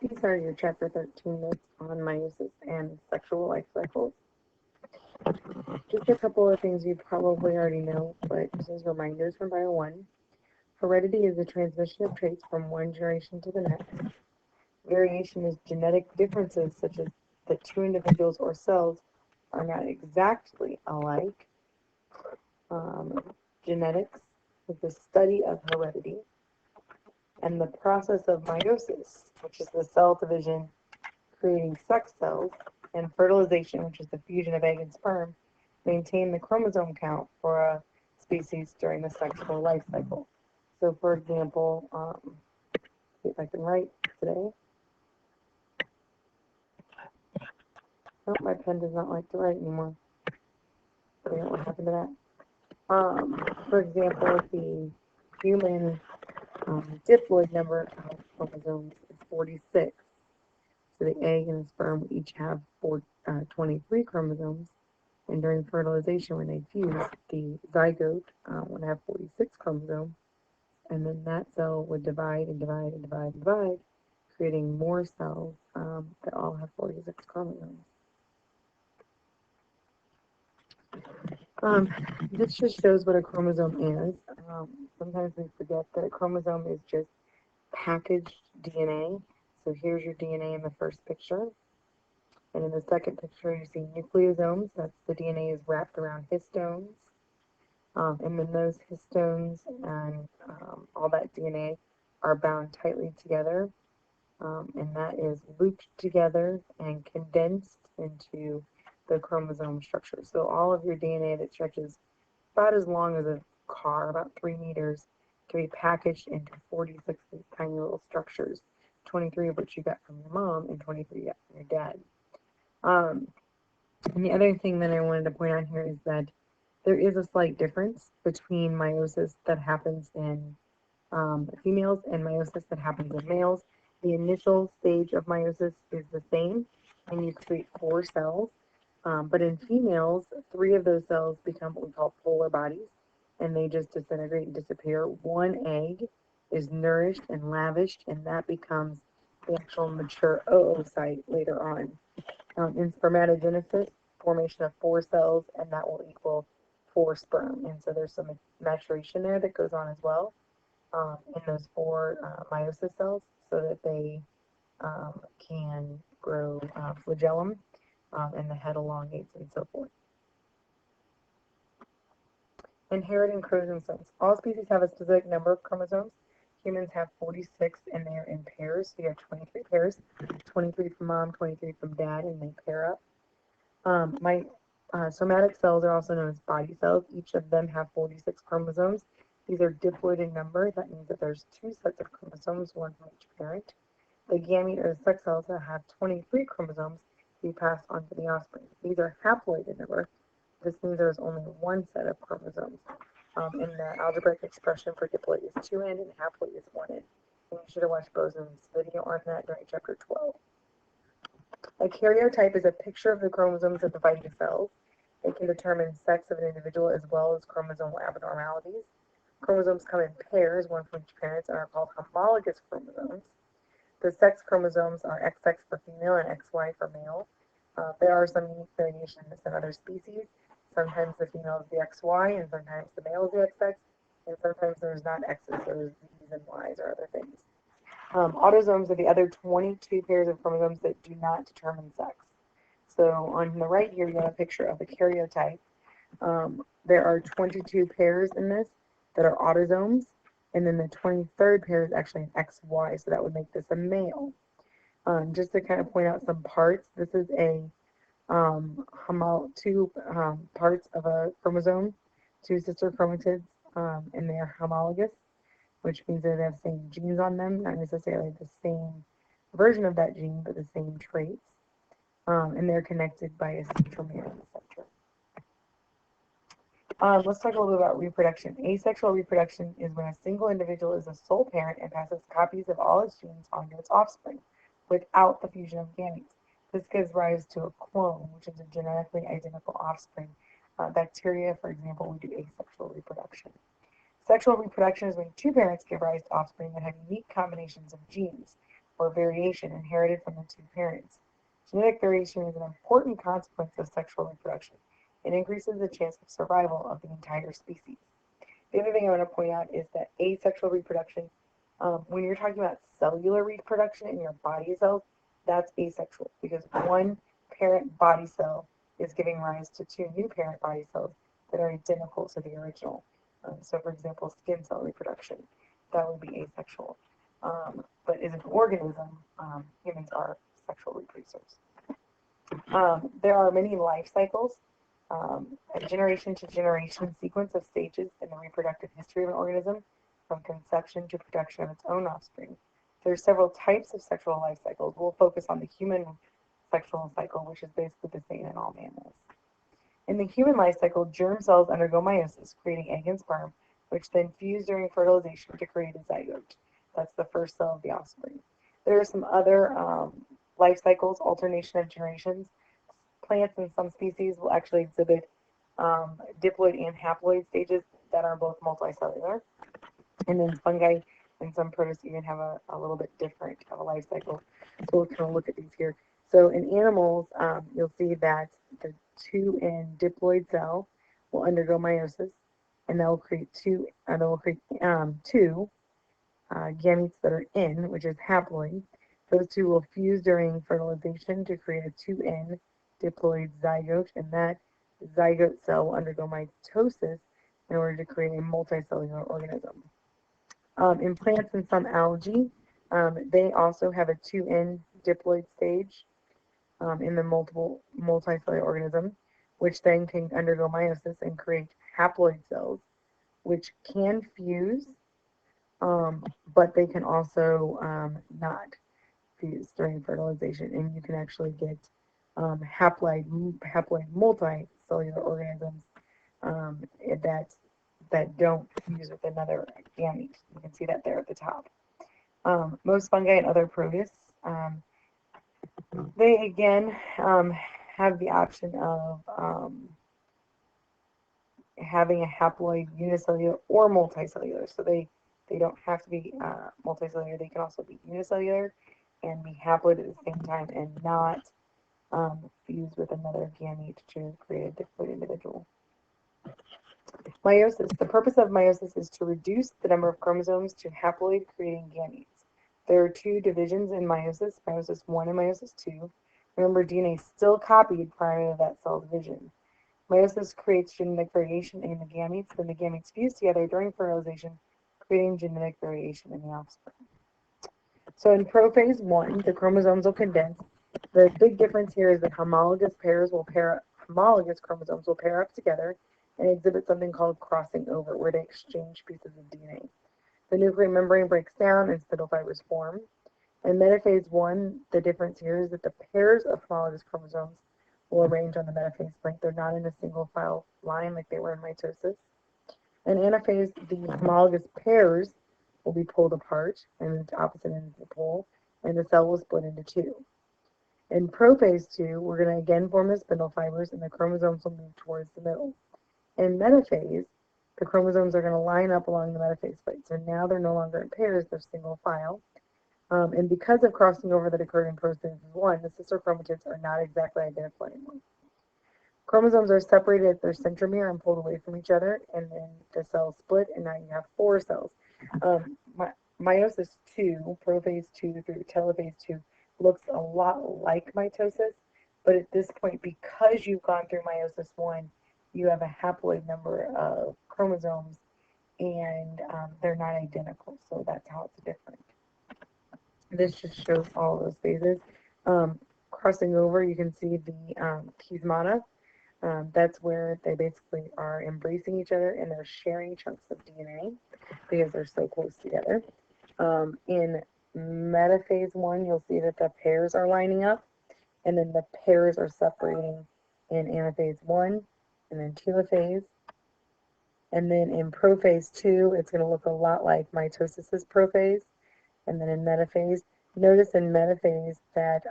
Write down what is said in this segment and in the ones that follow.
These are your chapter 13 notes on meiosis and sexual life cycles. Just a couple of things you probably already know, but just as reminders from Bio 1. Heredity is the transmission of traits from one generation to the next. Variation is genetic differences, such as that two individuals or cells are not exactly alike. Genetics is the study of heredity. And the process of meiosis, which is the cell division creating sex cells, and fertilization, which is the fusion of egg and sperm, maintain the chromosome count for a species during the sexual life cycle. So, for example, see if I can write today. Oh, my pen does not like to write anymore. I don't know what happened to that. For example, the human diploid number of chromosomes is 46. So the egg and the sperm each have 23 chromosomes. And during fertilization, when they fuse, the zygote would have 46 chromosomes. And then that cell would divide and divide and divide and divide, creating more cells that all have 46 chromosomes. This just shows what a chromosome is. Sometimes we forget that a chromosome is just packaged DNA. So here's your DNA in the first picture. And in the second picture, you see nucleosomes. That's the DNA is wrapped around histones. And then those histones and all that DNA are bound tightly together. And that is looped together and condensed into the chromosome structure. So all of your DNA that stretches about as long as a car, about 3 meters, can be packaged into 46 tiny little structures, 23 of which you got from your mom and 23 you got from your dad. And the other thing that I wanted to point out here is that there is a slight difference between meiosis that happens in females and meiosis that happens in males. The initial stage of meiosis is the same, and you create 4 cells. But in females, 3 of those cells become what we call polar bodies, and they just disintegrate and disappear. One egg is nourished and lavished, and that becomes the actual mature oocyte later on. In spermatogenesis, formation of 4 cells, and that will equal 4 sperm. And so there's some maturation there that goes on as well in those 4 meiosis cells so that they can grow flagellum and the head elongates and so forth. Inheriting chromosomes. All species have a specific number of chromosomes. Humans have 46 and they're in pairs. So you have 23 pairs, 23 from mom, 23 from dad, and they pair up. Somatic cells are also known as body cells. Each of them have 46 chromosomes. These are diploid in number. That means that there's 2 sets of chromosomes, one from each parent. The gamete or sex cells that have 23 chromosomes be passed on to the offspring. These are haploid in number. This means there's only 1 set of chromosomes. And the algebraic expression for diploid is 2n and haploid is 1n. And you should have watched Bosun's video on that during chapter 12. A karyotype is a picture of the chromosomes of dividing cells. It can determine sex of an individual as well as chromosomal abnormalities. Chromosomes come in pairs, one from each parent, and are called homologous chromosomes. The sex chromosomes are XX for female and XY for male. There are some unique variations in other species. Sometimes the female is the XY, and sometimes the male is the XX, and sometimes there's not X's, there's Z's and Y's or other things. Autosomes are the other 22 pairs of chromosomes that do not determine sex. So on the right here, you have a picture of a karyotype. There are 22 pairs in this that are autosomes, and then the 23rd pair is actually an XY, so that would make this a male. Just to kind of point out some parts, this is a 2 parts of a chromosome, 2 sister chromatids, and they are homologous, which means that they have the same genes on them, not necessarily the same version of that gene, but the same traits. And they're connected by a centromere in the center. Let's talk a little bit about reproduction. Asexual reproduction is when a single individual is a sole parent and passes copies of all its genes onto its offspring without the fusion of gametes. This gives rise to a clone, which is a genetically identical offspring. Bacteria, for example, we do asexual reproduction. Sexual reproduction is when 2 parents give rise to offspring that have unique combinations of genes. or variation inherited from the two parents. Genetic variation is an important consequence of sexual reproduction. It increases the chance of survival of the entire species. The other thing I want to point out is that asexual reproduction, when you're talking about cellular reproduction in your body cells, that's asexual because one parent body cell is giving rise to two new parent body cells that are identical to the original. So, for example, skin cell reproduction, that would be asexual. But as an organism, humans are sexual reproducers. There are many life cycles, a generation to generation sequence of stages in the reproductive history of an organism, from conception to production of its own offspring. There are several types of sexual life cycles. We'll focus on the human sexual cycle, which is basically the same in all mammals. In the human life cycle, germ cells undergo meiosis, creating egg and sperm, which then fuse during fertilization to create a zygote. That's the first cell of the offspring. There are some other life cycles, alternation of generations. Plants in some species will actually exhibit diploid and haploid stages that are both multicellular. And then fungi and some protists even have a little bit different of a life cycle. So we'll kind of look at these here. So in animals, you'll see that the 2N diploid cell will undergo meiosis, and that will create two gametes that are N, which is haploid. Those two will fuse during fertilization to create a 2N diploid zygote, and that zygote cell will undergo mitosis in order to create a multicellular organism. In plants and some algae, they also have a 2N diploid stage in the multicellular organism, which then can undergo meiosis and create haploid cells, which can fuse, but they can also not fuse during fertilization, and you can actually get haploid multicellular organisms that don't fuse with another gamete. You can see that there at the top. Most fungi and other protists, they again have the option of having a haploid unicellular or multicellular. So they don't have to be multicellular. They can also be unicellular and be haploid at the same time and not fuse with another gamete to create a diploid individual. Meiosis. The purpose of meiosis is to reduce the number of chromosomes to haploid creating gametes. There are two divisions in meiosis, meiosis 1 and meiosis 2. Remember, DNA is still copied prior to that cell division. Meiosis creates genetic variation in the gametes, then the gametes fuse together during fertilization, creating genetic variation in the offspring. So in prophase 1, the chromosomes will condense. The big difference here is that homologous chromosomes will pair up together and exhibit something called crossing over, where they exchange pieces of DNA. The nuclear membrane breaks down and spindle fibers form. In metaphase 1, the difference here is that the pairs of homologous chromosomes will arrange on the metaphase plate. They're not in a single file line like they were in mitosis. In anaphase, the homologous pairs will be pulled apart and the opposite ends of the pole, and the cell will split into two. In prophase 2, we're going to again form the spindle fibers, and the chromosomes will move towards the middle. In metaphase, the chromosomes are going to line up along the metaphase plate. So now they're no longer in pairs, they're single file. And because of crossing over that occurred in prophase 1, the sister chromatids are not exactly identical anymore. Chromosomes are separated at their centromere and pulled away from each other, and then the cells split, and now you have 4 cells. Meiosis 2, prophase 2 through telophase 2, looks a lot like mitosis, but at this point, because you've gone through meiosis 1, you have a haploid number of chromosomes, and they're not identical, so that's how it's different. This just shows all those phases. Crossing over, you can see the chiasmata. That's where they basically are embracing each other and they're sharing chunks of DNA because they're so close together. In metaphase 1, you'll see that the pairs are lining up, and then the pairs are separating in anaphase 1 and then telophase. And then in prophase 2, it's going to look a lot like mitosis's prophase. And then in metaphase, notice in metaphase that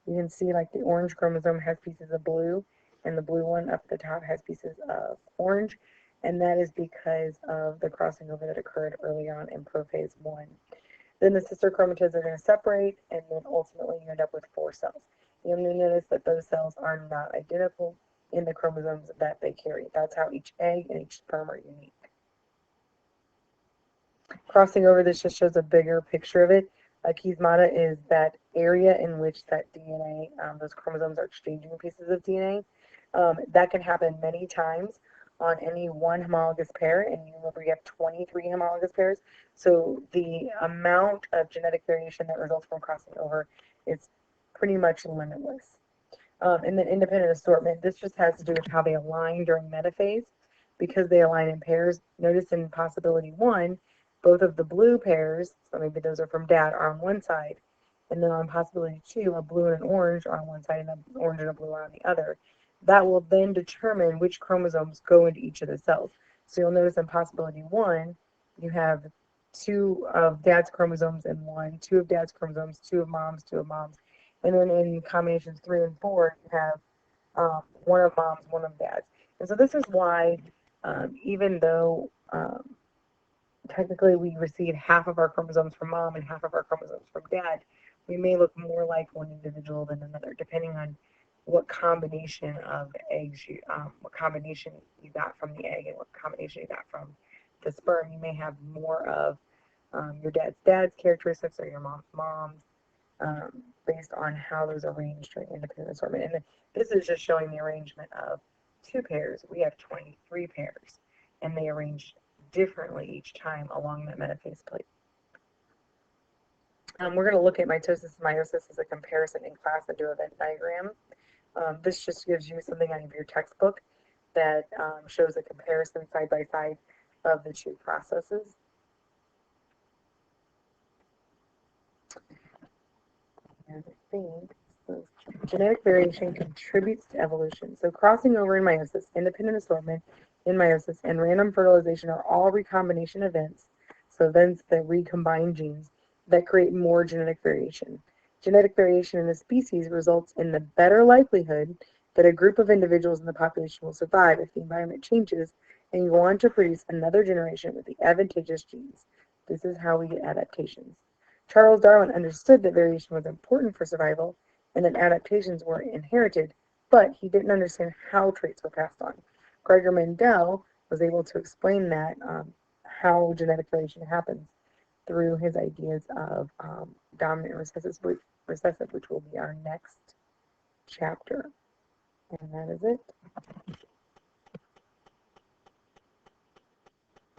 you can see like the orange chromosome has pieces of blue, and the blue one up at the top has pieces of orange, and that is because of the crossing over that occurred early on in prophase 1. Then the sister chromatids are going to separate, and then ultimately you end up with 4 cells. You'll notice that those cells are not identical in the chromosomes that they carry. That's how each egg and each sperm are unique. Crossing over, this just shows a bigger picture of it. Chiasmata is that area in which that DNA, those chromosomes are exchanging pieces of DNA. That can happen many times on any one homologous pair, and you remember you have 23 homologous pairs, so the amount of genetic variation that results from crossing over is pretty much limitless. And then independent assortment, this just has to do with how they align during metaphase. Because they align in pairs, notice in possibility 1, both of the blue pairs, so maybe those are from dad, are on one side, and then on possibility 2, a blue and an orange are on one side and an orange and a blue are on the other. That will then determine which chromosomes go into each of the cells. So you'll notice in possibility 1, you have 2 of dad's chromosomes in one, 2 of dad's chromosomes, 2 of mom's, 2 of mom's. And then in combinations 3 and 4, you have 1 of mom's, 1 of dad's. And so this is why, even though technically we receive half of our chromosomes from mom and half of our chromosomes from dad, we may look more like one individual than another, depending on what combination of eggs what combination you got from the egg and what combination you got from the sperm. You may have more of your dad's characteristics or your mom's, based on how those are arranged during independent assortment. And this is just showing the arrangement of 2 pairs. We have 23 pairs, and they arrange differently each time along that metaphase plate. We're going to look at mitosis and meiosis as a comparison in class and do a Venn diagram. This just gives you something out of your textbook that shows a comparison side by side of the 2 processes. And I think so. Genetic variation contributes to evolution. So crossing over in meiosis, independent assortment in meiosis, and random fertilization are all recombination events. So events that recombine genes that create more genetic variation. Genetic variation in a species results in the better likelihood that a group of individuals in the population will survive if the environment changes and you want to produce another generation with the advantageous genes. This is how we get adaptations. Charles Darwin understood that variation was important for survival and that adaptations were inherited, but he didn't understand how traits were passed on. Gregor Mendel was able to explain that, how genetic variation happens through his ideas of dominant recessive, which will be our next chapter. And that is it.